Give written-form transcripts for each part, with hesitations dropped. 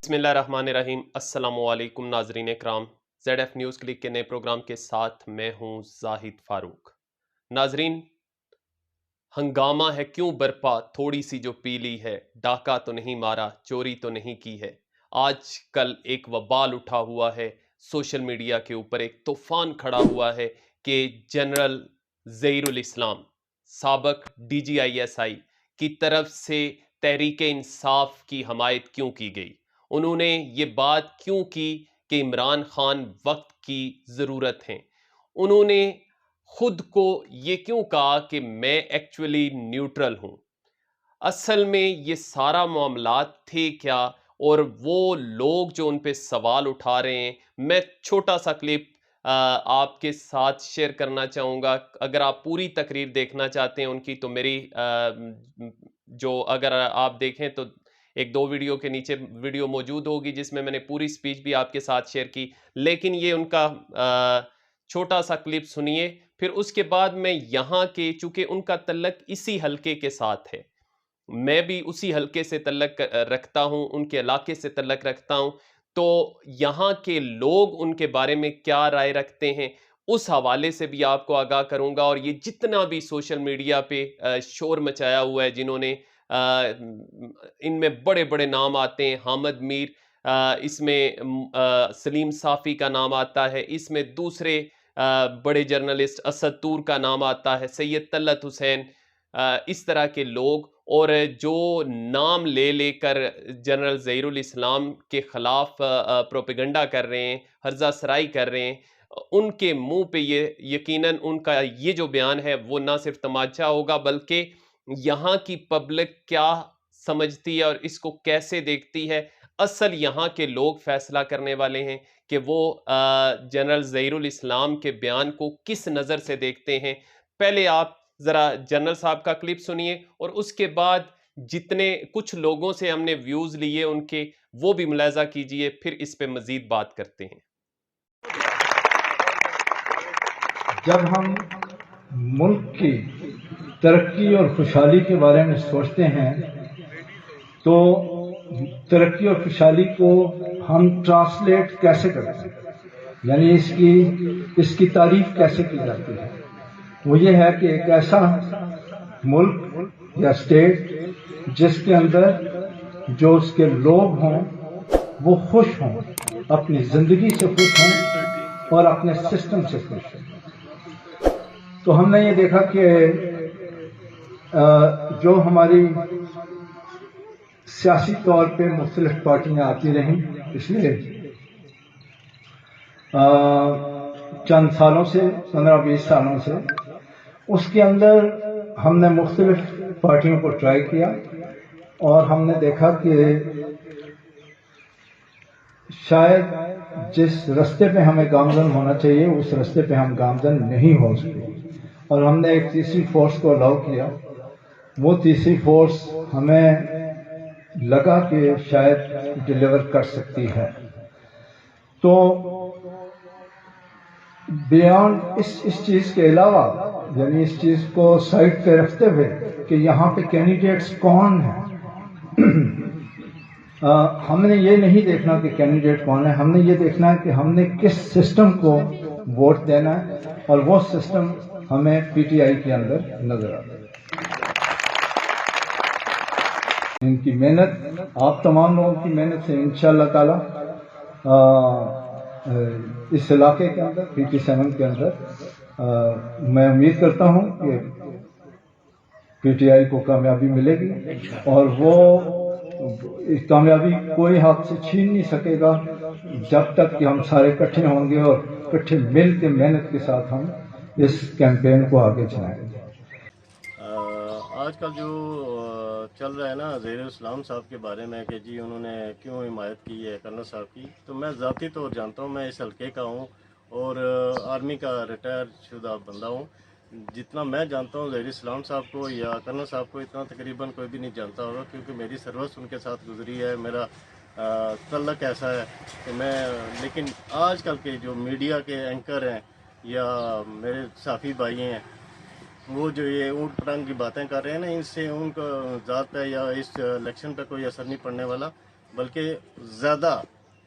बिस्मिल्लाहिर्रहमानिर्रहीम। अस्सलामु अलैकुम नाजरीन कराम। ZF न्यूज़ क्लिक के नए प्रोग्राम के साथ मैं हूं जाहिद फारूक। नाजरीन, हंगामा है क्यों बरपा, थोड़ी सी जो पी ली है, डाका तो नहीं मारा, चोरी तो नहीं की है। आज कल एक वबाल उठा हुआ है, सोशल मीडिया के ऊपर एक तूफान खड़ा हुआ है कि जनरल ज़हीरुल इस्लाम साबक DGISI की तरफ से तहरीक इंसाफ की हमायत क्यों की गई। उन्होंने ये बात क्यों की कि इमरान खान वक्त की ज़रूरत है। उन्होंने खुद को ये क्यों कहा कि मैं एक्चुअली न्यूट्रल हूं। असल में ये सारा मामलात थे क्या, और वो लोग जो उन पे सवाल उठा रहे हैं, मैं छोटा सा क्लिप आपके साथ शेयर करना चाहूँगा। अगर आप पूरी तकरीर देखना चाहते हैं उनकी, तो मेरी जो अगर आप देखें तो एक दो वीडियो के नीचे वीडियो मौजूद होगी जिसमें मैंने पूरी स्पीच भी आपके साथ शेयर की। लेकिन ये उनका छोटा सा क्लिप सुनिए, फिर उसके बाद मैं यहाँ के, चूंकि उनका तल्लक इसी हलके के साथ है, मैं भी उसी हलके से तल्लक रखता हूं, उनके इलाके से तल्लक रखता हूं, तो यहाँ के लोग उनके बारे में क्या राय रखते हैं उस हवाले से भी आपको आगाह करूंगा। और ये जितना भी सोशल मीडिया पे शोर मचाया हुआ है, जिन्होंने इनमें बड़े बड़े नाम आते हैं, हामिद मीर, इसमें सलीम साफ़ी का नाम आता है, इसमें दूसरे बड़े जर्नलिस्ट असद तूर का नाम आता है, सैयद तलत हुसैन, इस तरह के लोग, और जो नाम ले लेकर जनरल ज़हीरुल इस्लाम के ख़िलाफ़ प्रोपेगेंडा कर रहे हैं, हर्जा सराई कर रहे हैं, उनके मुंह पे ये यकीनन उनका ये जो बयान है वो ना सिर्फ तमाचा होगा, बल्कि यहाँ की पब्लिक क्या समझती है और इसको कैसे देखती है, असल यहाँ के लोग फैसला करने वाले हैं कि वो जनरल ज़हीरुल इस्लाम के बयान को किस नज़र से देखते हैं। पहले आप ज़रा जनरल साहब का क्लिप सुनिए, और उसके बाद जितने कुछ लोगों से हमने व्यूज़ लिए उनके, वो भी मुलाहिज़ा कीजिए, फिर इस पे मज़ीद बात करते हैं। जब हम मुल्क की तरक्की और खुशहाली के बारे में सोचते हैं तो तरक्की और खुशहाली को हम ट्रांसलेट कैसे करते हैं, यानी इसकी तारीफ कैसे की जाती है। वो ये है कि एक ऐसा मुल्क या स्टेट जिसके अंदर जो उसके लोग हों वो खुश हों, अपनी जिंदगी से खुश हों और अपने सिस्टम से खुश हों। तो हमने ये देखा कि जो हमारी सियासी तौर पे मुख्तलिफ पार्टियां आती रहीं पिछले चंद सालों से, 15-20 सालों से, उसके अंदर हमने मुख्तलिफ पार्टियों को ट्राई किया और हमने देखा कि शायद जिस रास्ते पे हमें गामजन होना चाहिए उस रास्ते पे हम गामजन नहीं हो सके, और हमने एक तीसरी फोर्स को अलाउ किया। वो तीसरी फोर्स हमें लगा कि शायद डिलीवर कर सकती है। तो बियॉन्ड इस चीज के अलावा, यानी इस चीज को साइड पे रखते हुए कि यहाँ पे कैंडिडेट्स कौन हैं, हमने ये नहीं देखना कि कैंडिडेट कौन है, हमने ये देखना है कि हमने किस सिस्टम को वोट देना है, और वो सिस्टम हमें PTI के अंदर नजर आता है। इनकी मेहनत, आप तमाम लोगों की मेहनत से इंशाअल्लाह ताला इस इलाके के अंदर, PT7 के अंदर, मैं उम्मीद करता हूं कि PTI को कामयाबी मिलेगी, और वो इस कामयाबी कोई हाथ से छीन नहीं सकेगा जब तक कि हम सारे इकट्ठे होंगे और इकट्ठे मिल के मेहनत के साथ हम इस कैंपेन को आगे चलाएंगे। आजकल जो चल रहा है ना ज़हीरुल इस्लाम साहब के बारे में कि जी उन्होंने क्यों हिमायत की है कर्नल साहब की, तो मैं ज़ाती तौर जानता हूँ, मैं इस हल्के का हूँ और आर्मी का रिटायर शुदा बंदा हूँ। जितना मैं जानता हूँ ज़हीरुल इस्लाम साहब को या कर्नल साहब को, इतना तकरीबन कोई भी नहीं जानता होगा, क्योंकि मेरी सर्विस उनके साथ गुजरी है, मेरा तल्लक ऐसा है कि मैं, लेकिन आजकल के जो मीडिया के एंकर हैं या मेरे साथी भाई हैं, वो जो ये ऊट पटांग की बातें कर रहे हैं ना, इनसे उनका ज़ात पे या इस इलेक्शन पे कोई असर नहीं पड़ने वाला। बल्कि ज़्यादा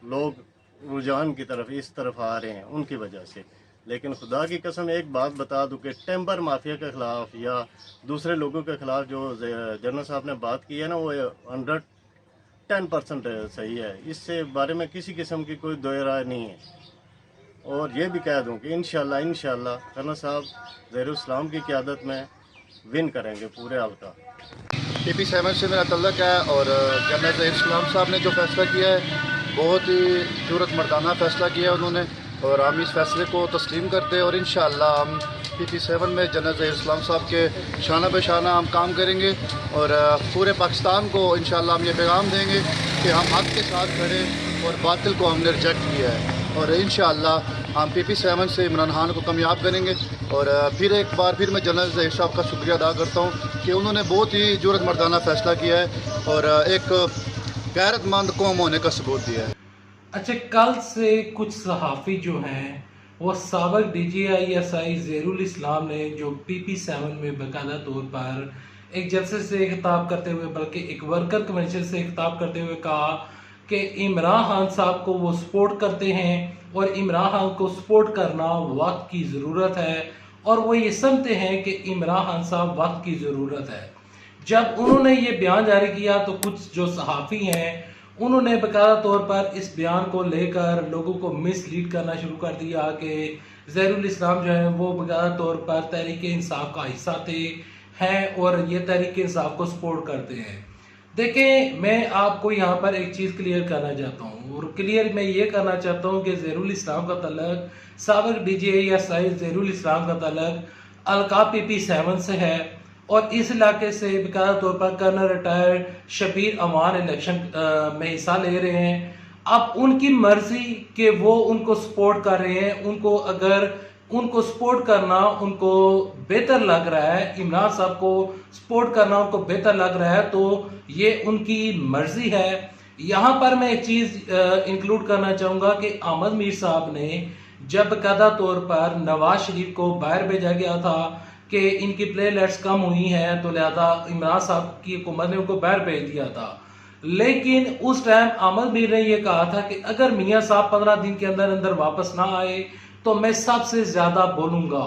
लोग रुझान की तरफ इस तरफ आ रहे हैं उनकी वजह से। लेकिन खुदा की कसम एक बात बता दूं कि टेम्पर माफिया के ख़िलाफ़ या दूसरे लोगों के ख़िलाफ़ जो जनरल साहब ने बात की है ना, वो 110% सही है। इससे बारे में किसी किस्म की कोई दो राय नहीं है। और ये भी कह दूं कि इंशाल्लाह कर्नल साहब ज़हीरुल इस्लाम की क़यादत में विन करेंगे पूरे हल्का। PP7 से मेरा तल्लक है और जनरल ज़हीरुल इस्लाम साहब ने जो फैसला किया है बहुत ही जुर्रत मर्दाना फैसला किया है उन्होंने, और हम इस फैसले को तस्लीम करते हैं और इंशाअल्लाह हम PP7 में जनरल ज़हीरुल इस्लाम साहब के शाना बशाना हम काम करेंगे और पूरे पाकिस्तान को इंशाअल्लाह हम ये पैगाम देंगे कि हम हक़ के साथ खड़े और बातिल को हमने रिजेक्ट किया है, और इंशाअल्लाह हम PP7 से इमरान खान को कामयाब करेंगे। और फिर एक बार फिर मैं जनरल ज़हीर साहब का शुक्रिया अदा करता हूँ कि उन्होंने बहुत ही जुर्रत मर्दाना फैसला किया है और एक गैरतमंद कौम होने का सबूत दिया है। अच्छा, कल से कुछ सहाफ़ी जो हैं वो साबिक़ DGISI ज़हीरुल इस्लाम ने जो PP7 में बाकायदा तौर पर एक जलसे से खिताब करते हुए, बल्कि एक वर्कर कन्वेंशन से खिताब करते हुए कहा कि इमरान खान साहब को वो सपोर्ट करते हैं और इमरान खान को सपोर्ट करना वक्त की ज़रूरत है, और वो ये समझते हैं कि इमरान खान साहब वक्त की ज़रूरत है। जब उन्होंने ये बयान जारी किया तो कुछ जो सहाफ़ी हैं उन्होंने बाकायदा तौर पर इस बयान को लेकर लोगों को मिसलीड करना शुरू कर दिया कि ज़हीरुल इस्लाम जो है वो बाकायदा तौर पर तहरीक इंसाफ का हिस्सा हैं और ये तहरीक इंसाफ को सपोर्ट करते हैं। देखें, मैं आपको यहाँ पर एक चीज़ क्लियर करना चाहता हूँ, और क्लियर मैं ये करना चाहता हूँ कि ज़हीरुल इस्लाम का तल्लक साबिक़ DGISI ज़हीरुल इस्लाम का तल्लक अलका PP7 से है, और इस इलाके से बाकायदा तौर पर कर्नल रिटायर्ड शबीर अमान इलेक्शन में हिस्सा ले रहे हैं। अब उनकी मर्जी कि वो उनको सपोर्ट कर रहे हैं, उनको अगर उनको सपोर्ट करना उनको बेहतर लग रहा है, इमरान साहब को सपोर्ट करना उनको बेहतर लग रहा है, तो ये उनकी मर्जी है। यहाँ पर मैं एक चीज़ इंक्लूड करना चाहूँगा कि अहमद मीर साहब ने जब बाकायदा तौर पर नवाज शरीफ को बाहर भेजा गया था कि इनकी प्लेलेट्स कम हुई हैं, तो लिहाजा इमरान साहब की हुकूमत ने उनको बाहर भेज दिया था। लेकिन उस टाइम अहमद मीर ने यह कहा था कि अगर मियाँ साहब 15 दिन के अंदर अंदर वापस ना आए तो मैं सबसे ज्यादा बोलूंगा।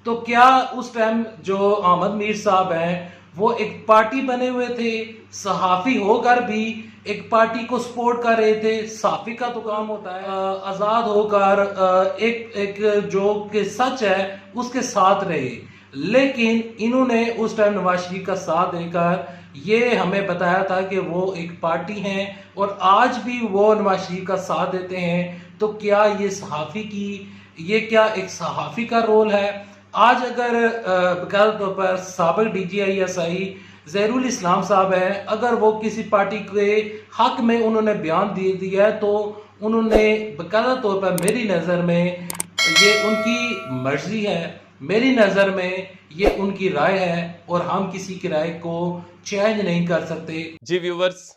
तो क्या उस टाइम जो अहमद मीर साहब हैं वो एक पार्टी बने हुए थे, सहाफी होकर भी एक पार्टी को सपोर्ट कर रहे थे? सहाफी का तो काम होता है आजाद होकर एक जो कि सच है उसके साथ रहे, लेकिन इन्होंने उस टाइम नवाज शरीफ का साथ देकर ये हमें बताया था कि वो एक पार्टी हैं और आज भी वो नवाज शरीफ का साथ देते हैं। तो क्या ये क्या एक सहाफ़ी का रोल है? आज अगर बकायदा तौर पर साबिक़ DGISI ज़हीरुल इस्लाम साहब हैं, अगर वो किसी पार्टी के हक में उन्होंने बयान दे दिया है तो उन्होंने बकायदा तौर पर मेरी नज़र में ये उनकी मर्जी है, मेरी नज़र में ये उनकी राय है और हम किसी की राय को चेंज नहीं कर सकते। जी व्यूवर्स,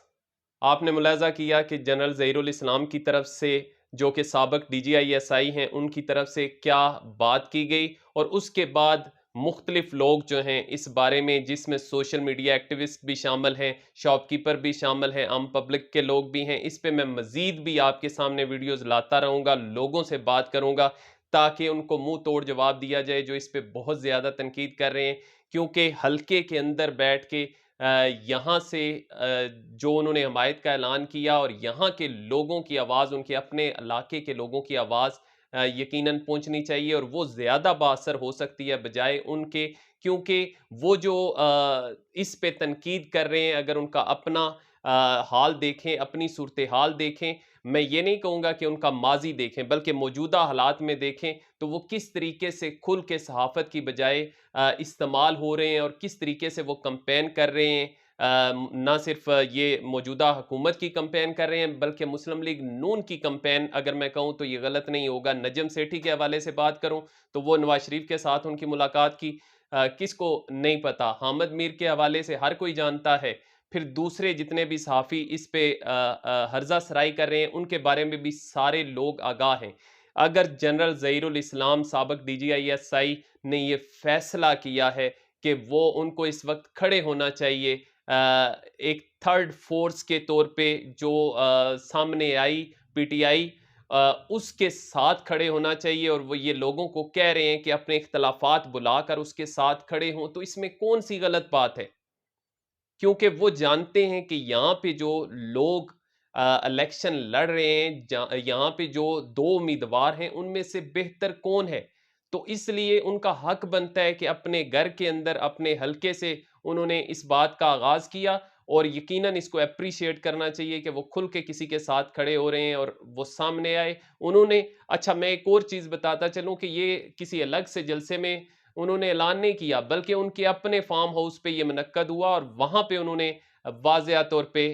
आपने मुलाहजा किया कि जनरल ज़हीरुल इस्लाम की तरफ से जो कि साबिक़ DGISI हैं उनकी तरफ से क्या बात की गई, और उसके बाद मुख्तलिफ लोग जो हैं इस बारे में, जिसमें सोशल मीडिया एक्टिविस्ट भी शामिल हैं, शॉपकीपर भी शामिल हैं, आम पब्लिक के लोग भी हैं, इस पे मैं मज़ीद भी आपके सामने वीडियोस लाता रहूँगा, लोगों से बात करूँगा ताकि उनको मुंह तोड़ जवाब दिया जाए जो इस पे बहुत ज़्यादा तनकीद कर रहे हैं। क्योंकि हल्के के अंदर बैठ के यहाँ से जो उन्होंने हमायत का ऐलान किया और यहाँ के लोगों की आवाज़, उनके अपने इलाके के लोगों की आवाज़ यकीनन पहुँचनी चाहिए, और वो ज़्यादा बाअसर हो सकती है बजाय उनके, क्योंकि वो जो इस पे तनकीद कर रहे हैं, अगर उनका अपना हाल देखें, अपनी सूरत हाल देखें, मैं ये नहीं कहूँगा कि उनका माजी देखें, बल्कि मौजूदा हालात में देखें तो वो किस तरीके से खुल के सहाफ़त की बजाय इस्तेमाल हो रहे हैं और किस तरीके से वो कैंपेन कर रहे हैं। ना सिर्फ ये मौजूदा हुकूमत की कैंपेन कर रहे हैं बल्कि मुस्लिम लीग नून की कैंपेन, अगर मैं कहूँ तो ये गलत नहीं होगा। नजम सेठी के हवाले से बात करूँ तो वो नवाज शरीफ के साथ उनकी मुलाकात की, किसको नहीं पता, हामिद मीर के हवाले से हर कोई जानता है। फिर दूसरे जितने भी सहाफ़ी इस पे हर्जा सराई कर रहे हैं उनके बारे में भी सारे लोग आगाह हैं। अगर जनरल ज़हीरुल इस्लाम साबिक़ DGISI ने ये फैसला किया है कि वो उनको इस वक्त खड़े होना चाहिए ایک تھرڈ فورس کے طور پہ جو سامنے آئی پی ٹی آئی، اس کے ساتھ کھڑے ہونا چاہیے، اور وہ یہ لوگوں کو کہہ رہے ہیں کہ اپنے اختلافات بلا کر اس کے ساتھ کھڑے ہوں، تو اس میں کون سی غلط بات ہے؟ کیونکہ وہ جانتے ہیں کہ یہاں پہ جو لوگ الیکشن لڑ رہے ہیں، یہاں پہ جو 2 امیدوار ہیں ان میں سے بہتر کون ہے، تو اس لیے ان کا حق بنتا ہے کہ اپنے گھر کے اندر اپنے حلقے سے انہوں نے اس بات کا آغاز کیا، اور یقیناً اس کو اپریشیٹ کرنا چاہیے کہ وہ کھل کے کسی کے ساتھ کھڑے ہو رہے ہیں اور وہ سامنے آئے انہوں نے۔ اچھا، میں ایک اور چیز بتاتا چلوں کہ یہ کسی الگ سے جلسے میں انہوں نے اعلان نہیں کیا، بلکہ ان کے اپنے فارم ہاؤس پہ یہ منعقد ہوا، اور وہاں پہ انہوں نے واضح طور پہ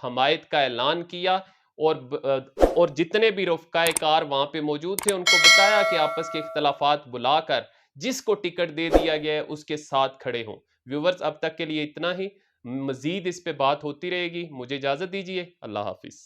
حمایت کا اعلان کیا، اور جتنے بھی رفقائے کار وہاں پہ موجود تھے ان کو بتایا کہ آپس کے اختلافات بلا کر جس کو ٹکٹ دے دیا گیا ہے اس کے ساتھ کھڑے ہوں۔ ویورز، اب تک کے لیے اتنا ہی، مزید اس پہ بات ہوتی رہے گی، مجھے اجازت دیجیے، اللہ حافظ۔